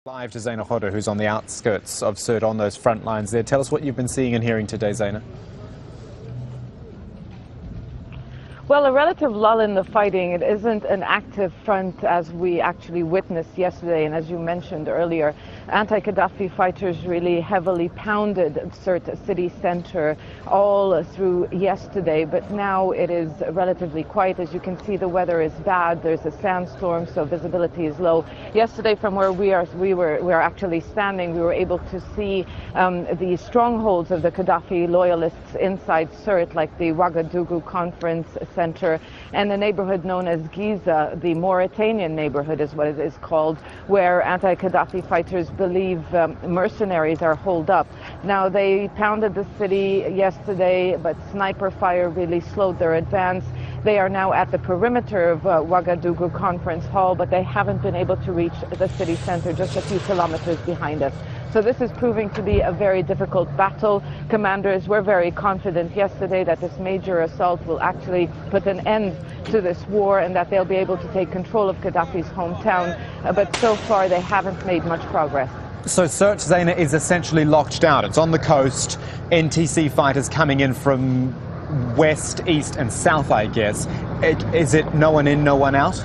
Live to Zaina Hodder, who's on the outskirts of Sirte on those front lines there. Tell us what you've been seeing and hearing today, Zaina. Well, a relative lull in the fighting. It isn't an active front as we actually witnessed yesterday, and as you mentioned earlier, anti-Gaddafi fighters really heavily pounded Sirte city center all through yesterday, but now it is relatively quiet. As you can see, the weather is bad. There's a sandstorm, so visibility is low. Yesterday, from where we are actually standing, we were able to see the strongholds of the Gaddafi loyalists inside Sirte, like the Ouagadougou Conference Center and the neighborhood known as Giza, the Mauritanian neighborhood is what it is called, where anti-Gaddafi fighters believe mercenaries are holed up. Now, they pounded the city yesterday, but sniper fire really slowed their advance. They are now at the perimeter of Ouagadougou Conference Hall, but they haven't been able to reach the city center just a few kilometers behind us. So this is proving to be a very difficult battle. Commanders were very confident yesterday that this major assault will actually put an end to this war and that they'll be able to take control of Gaddafi's hometown. But so far, they haven't made much progress. So Sirte, Zaina, is essentially locked down. It's on the coast. NTC fighters coming in from west, east and south, I guess. Is it no one in, no one out?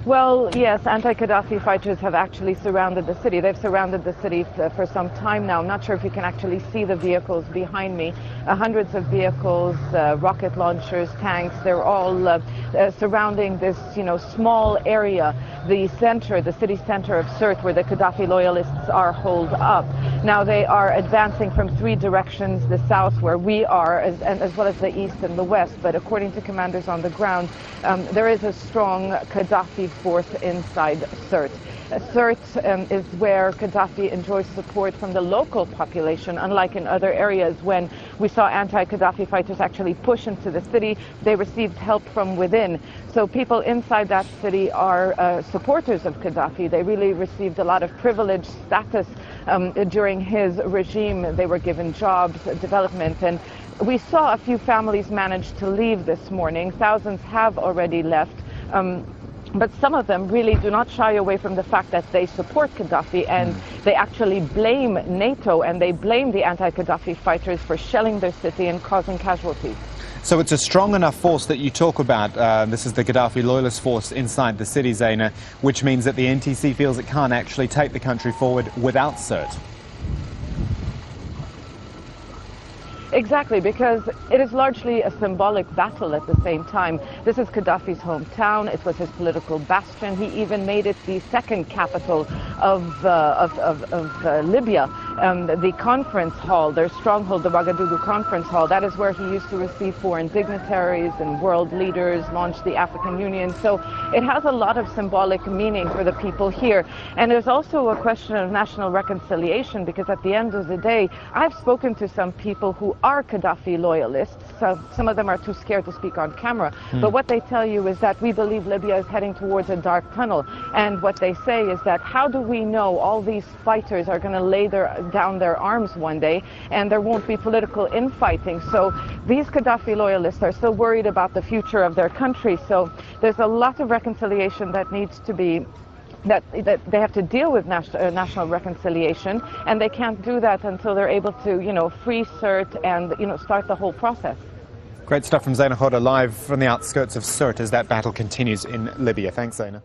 Well, yes, anti-Gaddafi fighters have actually surrounded the city. They've surrounded the city for some time now. I'm not sure if you can actually see the vehicles behind me. Hundreds of vehicles, rocket launchers, tanks, they're all surrounding this, small area, the center, the city center of Sirte, where the Gaddafi loyalists are holed up. Now, they are advancing from three directions: the south, where we are, as well as the east and the west. But according to commanders on the ground, there is a strong Gaddafi force inside Sirte. Sirte is where Gaddafi enjoys support from the local population, unlike in other areas when we saw anti-Gaddafi fighters actually push into the city. They received help from within. So people inside that city are supporters of Gaddafi. They really received a lot of privileged status during his regime. They were given jobs, development, and we saw a few families manage to leave this morning. Thousands have already left. But some of them really do not shy away from the fact that they support Gaddafi, and they actually blame NATO and they blame the anti-Gaddafi fighters for shelling their city and causing casualties. So it's a strong enough force that you talk about. This is the Gaddafi loyalist force inside the city, Zaina, which means that the NTC feels it can't actually take the country forward without Sirte. Exactly, because it is largely a symbolic battle at the same time. This is Gaddafi's hometown. It was his political bastion. He even made it the second capital of Libya. The conference hall, their stronghold, the Ouagadougou Conference Hall, that is where he used to receive foreign dignitaries and world leaders, launch the African Union. So it has a lot of symbolic meaning for the people here. And there's also a question of national reconciliation, because at the end of the day, I've spoken to some people who are Gaddafi loyalists. So some of them are too scared to speak on camera. But what they tell you is that we believe Libya is heading towards a dark tunnel. And what they say is that how do we know all these fighters are going to lay down their arms one day and there won't be political infighting? So these Gaddafi loyalists are still worried about the future of their country. So there's a lot of reconciliation that needs to be that they have to deal with national reconciliation, and they can't do that until they're able to, free Sirte and, start the whole process. Great stuff from Zaina Hodder live from the outskirts of Sirte as that battle continues in Libya. Thanks, Zaina.